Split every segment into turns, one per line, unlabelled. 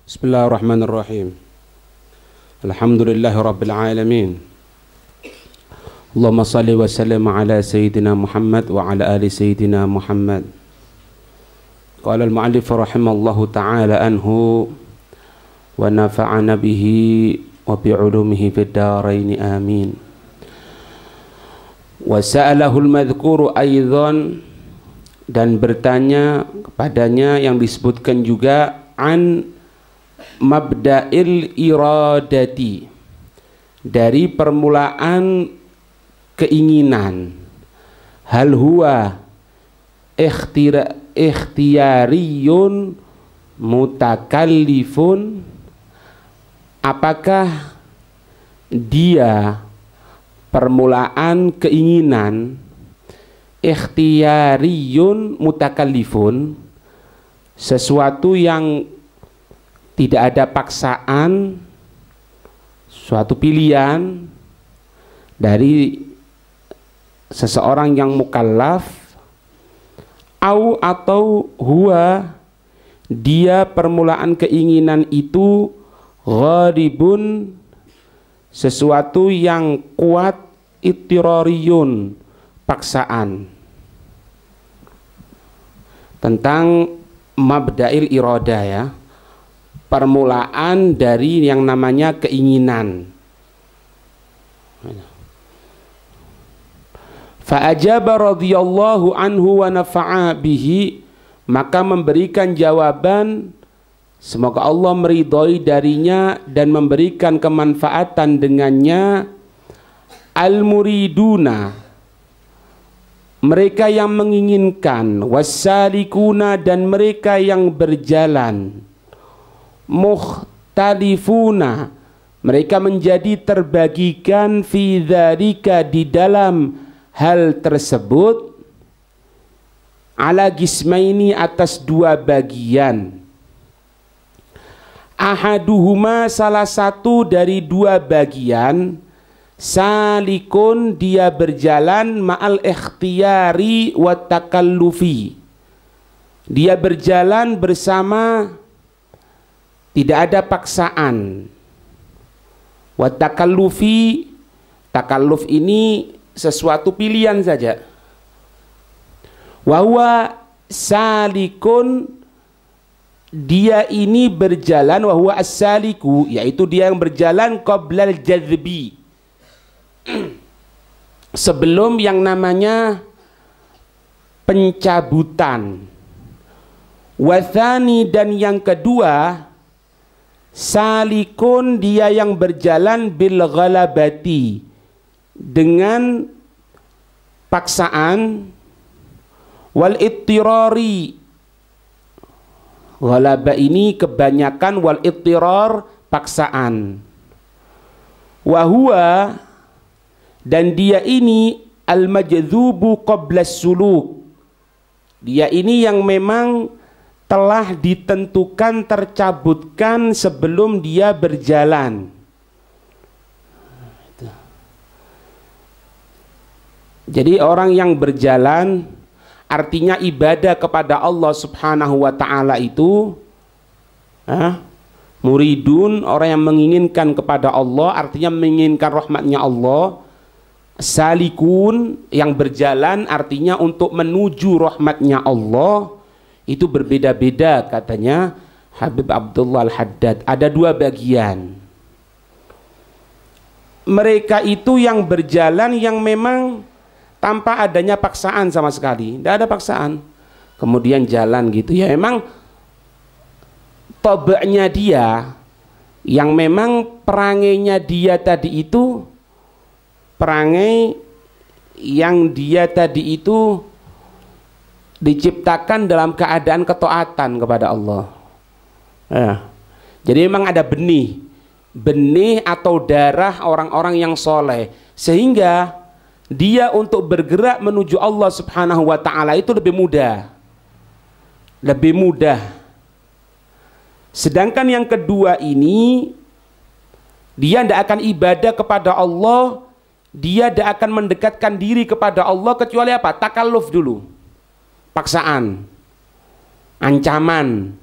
Bismillahirrahmanirrahim. Alhamdulillahi rabbil alamin. Allahumma salli wa sallim ala sayyidina Muhammad wa ala ali sayyidina Muhammad. Qala al-mu'allif rahimallahu ta'ala anhu wa nafa'ana bihi wa bi'ulumihi fid dharain amin. Wa sa'alahu al-madhkuru aidan, dan bertanya kepadanya yang disebutkan juga an mabda'il iradati, dari permulaan keinginan. Hal huwa ikhtiyariyun mutakallifun, apakah dia permulaan keinginan ikhtiyariyun mutakallifun, sesuatu yang tidak ada paksaan, suatu pilihan dari seseorang yang mukallaf, atau huwa, dia permulaan keinginan itu gharibun, sesuatu yang kuat, ittirariyun, paksaan. Tentang mabda'il irada, ya, permulaan dari yang namanya keinginan. Fa'ajaba radhiyallahu anhu wa nafa'a bihi, maka memberikan jawaban, semoga Allah meridhoi darinya dan memberikan kemanfaatan dengannya, al-muriduna, mereka yang menginginkan, wassalikuna, dan mereka yang berjalan, mukhtalifuna, mereka menjadi terbagikan, fi dzalika, di dalam hal tersebut, ala gismaini, atas dua bagian. Ahaduhuma, salah satu dari dua bagian, salikun, dia berjalan, ma'al ikhtiyari wa takallufi, dia berjalan bersama tidak ada paksaan. Wa takallufi, takalluf ini sesuatu pilihan saja. Wa huwa salikun, dia ini berjalan, wa huwa as-saliku, yaitu dia yang berjalan qoblal jadzbi, sebelum yang namanya pencabutan. Wathani, dan yang kedua, salikun, dia yang berjalan bil ghalabati, dengan paksaan, wal ittirari, ghalaba ini kebanyakan, wal ittirar, paksaan. Wahua, dan dia ini al majzubu qablas suluk, dia ini yang memang telah ditentukan, tercabutkan sebelum dia berjalan. Jadi orang yang berjalan, artinya ibadah kepada Allah subhanahu wa ta'ala itu, muridun, orang yang menginginkan kepada Allah, artinya menginginkan rahmatnya Allah. Salikun, yang berjalan, artinya untuk menuju rahmatnya Allah. Itu berbeda-beda, katanya Habib Abdullah Al-Haddad. Ada dua bagian. Mereka itu yang berjalan yang memang tanpa adanya paksaan sama sekali, tidak ada paksaan, kemudian jalan gitu, ya memang tabaknya dia, yang memang perangainya dia tadi itu, perangai yang dia tadi itu diciptakan dalam keadaan ketaatan kepada Allah. Jadi memang ada benih atau darah orang-orang yang soleh, sehingga dia untuk bergerak menuju Allah subhanahu wa ta'ala itu lebih mudah. Sedangkan yang kedua ini, dia tidak akan ibadah kepada Allah, dia tidak akan mendekatkan diri kepada Allah kecuali apa? Takalluf dulu, paksaan, ancaman,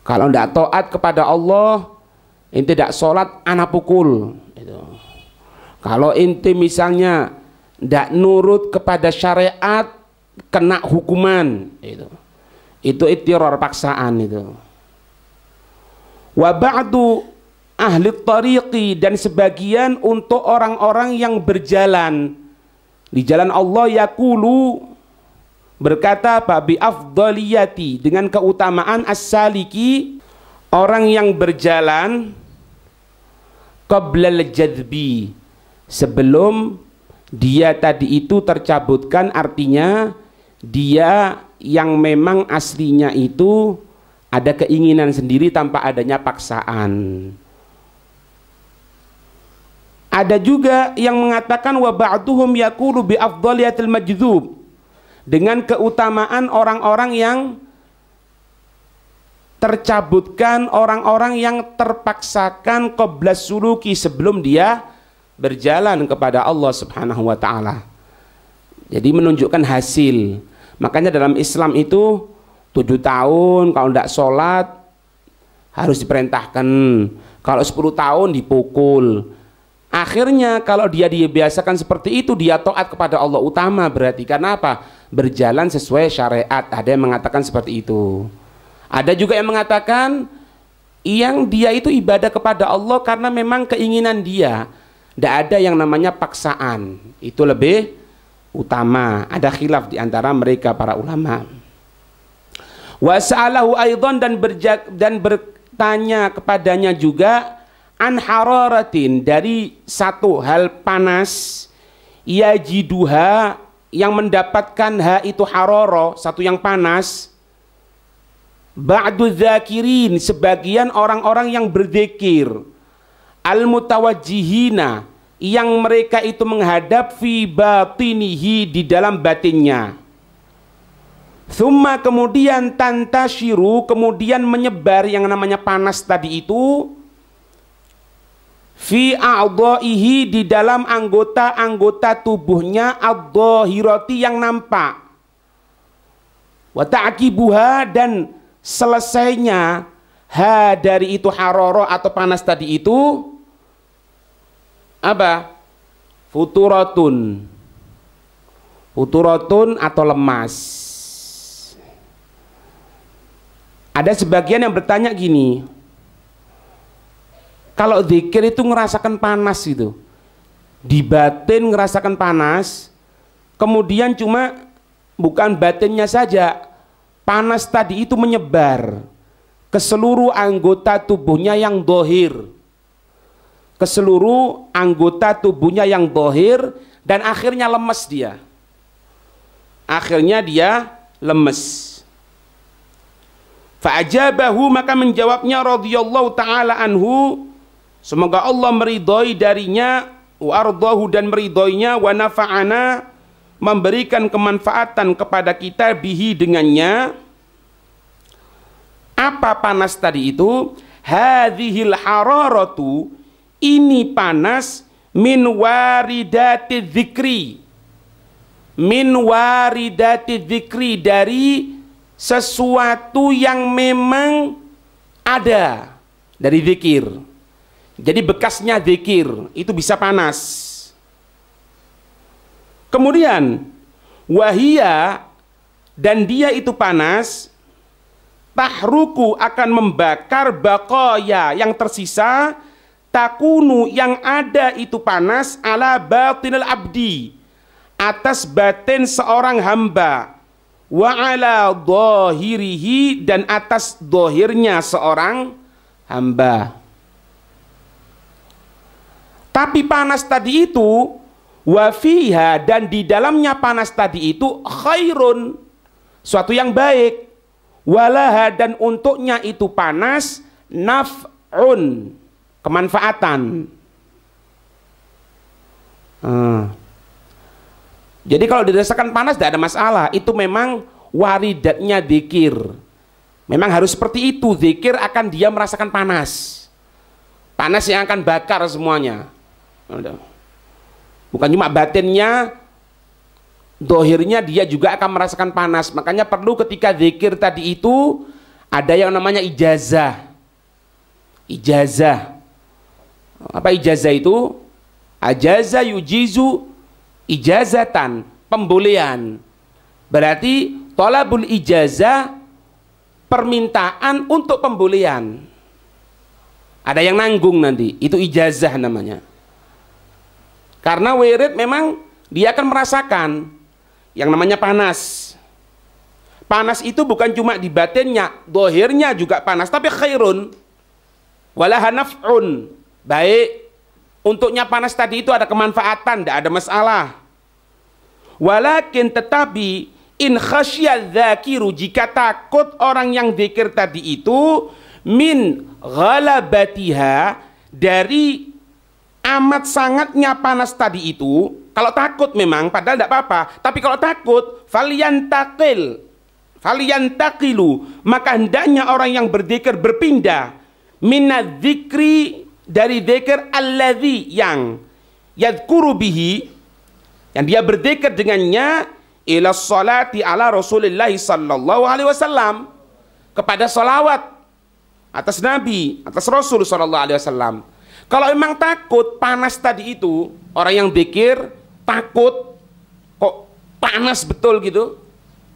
Kalau tidak taat kepada Allah, ente tidak sholat, anak pukul. Gitu. Kalau ente misalnya tidak nurut kepada syariat, kena hukuman. Gitu. Itu teror paksaan itu. Wa ba'du ahli tariqi, dan sebagian untuk orang-orang yang berjalan di jalan Allah, yaqulu, berkata bi afdaliyati, dengan keutamaan as-saliki, orang yang berjalan qabla al-jadbi, sebelum dia tadi itu tercabutkan, artinya dia yang memang aslinya itu ada keinginan sendiri tanpa adanya paksaan. Ada juga yang mengatakan wa ba'duhum yaqulu bi afdaliyatil majdzub, dengan keutamaan orang-orang yang tercabutkan, orang-orang yang terpaksakan qablas suluki, sebelum dia berjalan kepada Allah Subhanahu wa taala. Jadi menunjukkan hasil. Makanya dalam Islam itu 7 tahun kalau tidak sholat harus diperintahkan, kalau 10 tahun dipukul. Akhirnya kalau dia dibiasakan seperti itu, dia taat kepada Allah utama berarti. Karena apa? Berjalan sesuai syariat. Ada yang mengatakan seperti itu. Ada juga yang mengatakan yang dia itu ibadah kepada Allah karena memang keinginan dia. Tidak ada yang namanya paksaan. Itu lebih utama. Ada khilaf di antara mereka para ulama. Wa sa'alahu aidan, dan bertanya kepadanya juga an hararatin, dari satu hal panas, yajiduha, yang mendapatkan ha itu harara, satu yang panas, ba'du dzakirin, sebagian orang-orang yang berzikir, al mutawajjihina, yang mereka itu menghadap fi batinihi, di dalam batinnya. Thumma, kemudian tantashiru, kemudian menyebar yang namanya panas tadi itu, fi a'dha'ihi, di dalam anggota-anggota tubuhnya, adh-dhahirati, yang nampak, wa ta'qibuha, dan selesainya ha dari itu harara atau panas tadi itu apa? Futuratun, futuratun atau lemas. Ada sebagian yang bertanya gini, kalau zikir itu ngerasakan panas gitu, di batin ngerasakan panas, kemudian cuma bukan batinnya saja, panas tadi itu menyebar ke seluruh anggota tubuhnya yang dohir, ke seluruh anggota tubuhnya yang dohir, dan akhirnya lemes dia, akhirnya dia lemes. Fa'ajabahu, maka menjawabnya radhiyallahu ta'ala anhu, semoga Allah meridhoi darinya, wa ardahu, dan meridhoinya, wa nafa'ana, memberikan kemanfaatan kepada kita bihi, dengannya. Apa panas tadi itu? Hadhil hararatu, ini panas, min waridati dzikri, min waridati dzikri, dari sesuatu yang memang ada dari zikir. Jadi bekasnya zikir itu bisa panas. Kemudian wahia, dan dia itu panas, tahruku, akan membakar, baqaya, yang tersisa, takunu, yang ada itu panas, ala batinil abdi, atas batin seorang hamba, wa ala dhahirihi, dan atas dohirnya seorang hamba. Tapi panas tadi itu, wa fiha, dan di dalamnya panas tadi itu, khairun, suatu yang baik, walaha, dan untuknya itu panas, naf'un, kemanfaatan. Jadi kalau dirasakan panas tidak ada masalah, itu memang waridatnya zikir. Memang harus seperti itu, zikir akan dia merasakan panas. Panas yang akan bakar semuanya. Bukan cuma batinnya, dohirnya dia juga akan merasakan panas. Makanya perlu ketika zikir tadi itu Ada yang namanya ijazah. Ijazah. Apa ijazah itu? Ajaza yujizu ijazatan, pembolehan. Berarti thalabul ijazah, permintaan untuk pembolehan. Ada yang nanggung nanti, itu ijazah namanya. Karena wirid memang dia akan merasakan yang namanya panas. Panas itu bukan cuma di batinnya, dohirnya juga panas, tapi khairun walaha naf'un, baik. Untuknya panas tadi itu ada kemanfaatan, tidak ada masalah. Walakin tetapi in khasyadz dzakiru, jika takut orang yang zikir tadi itu min ghalabatiha, dari amat sangatnya panas tadi itu. Kalau takut memang padahal tidak apa-apa, tapi kalau takut falyantaqilu, maka hendaknya orang yang berzikir berpindah minadz dzikri, dari dzikir alladzi, yang yadhkuru bihi, yang dia berzikir dengannya, ila sholati ala Rasulillah sallallahu alaihi wasallam, kepada salawat atas Nabi, atas Rasul sallallahu alaihi wasallam. Kalau memang takut panas tadi itu, orang yang zikir takut kok panas betul gitu,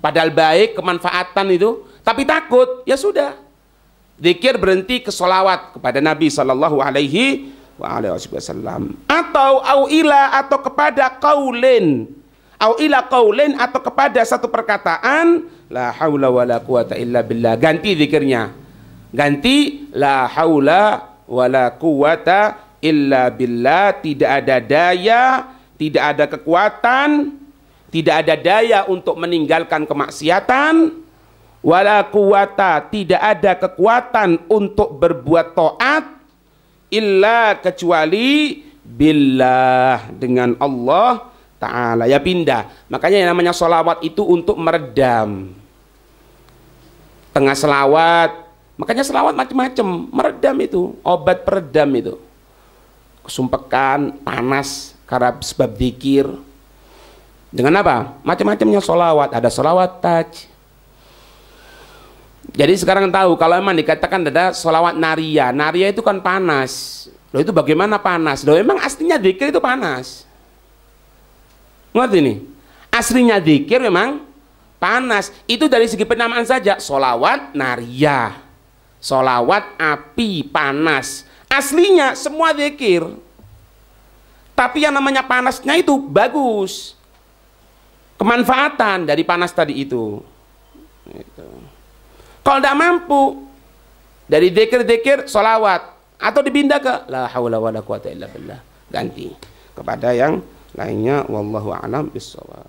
padahal baik kemanfaatan itu, tapi takut, ya sudah, zikir berhenti ke sholawat kepada Nabi sallallahu alaihi wasallam. Atau atau kepada qaulin, atau kepada satu perkataan, la haula wala quwata illa billah, ganti zikirnya, ganti la haula wala quwata illa billah, tidak ada daya, tidak ada kekuatan, tidak ada daya untuk meninggalkan kemaksiatan, wala quwata, tidak ada kekuatan untuk berbuat taat, illa, kecuali billah, dengan Allah Ta'ala. Ya pindah. Makanya yang namanya sholawat itu untuk meredam. Tengah selawat, makanya selawat macam-macam, meredam itu, obat peredam itu. Kesumpekan, panas karena sebab zikir. Dengan apa? Macam-macamnya sholawat. Ada sholawat taj. Jadi sekarang tahu kalau memang dikatakan ada sholawat naria. Naria itu kan panas. Loh, itu bagaimana panas? Loh, memang aslinya zikir itu panas. Ngerti nih? Aslinya zikir memang panas. Itu dari segi penamaan saja. Sholawat naria, sholawat api, panas. Aslinya semua zikir. Tapi yang namanya panasnya itu bagus. Kemanfaatan dari panas tadi itu. Kalau tidak mampu dari zikir-zikir sholawat, atau dipindah ke la haula wala quwata illa billah, ganti kepada yang lainnya. Wallahu a'lam bishawab.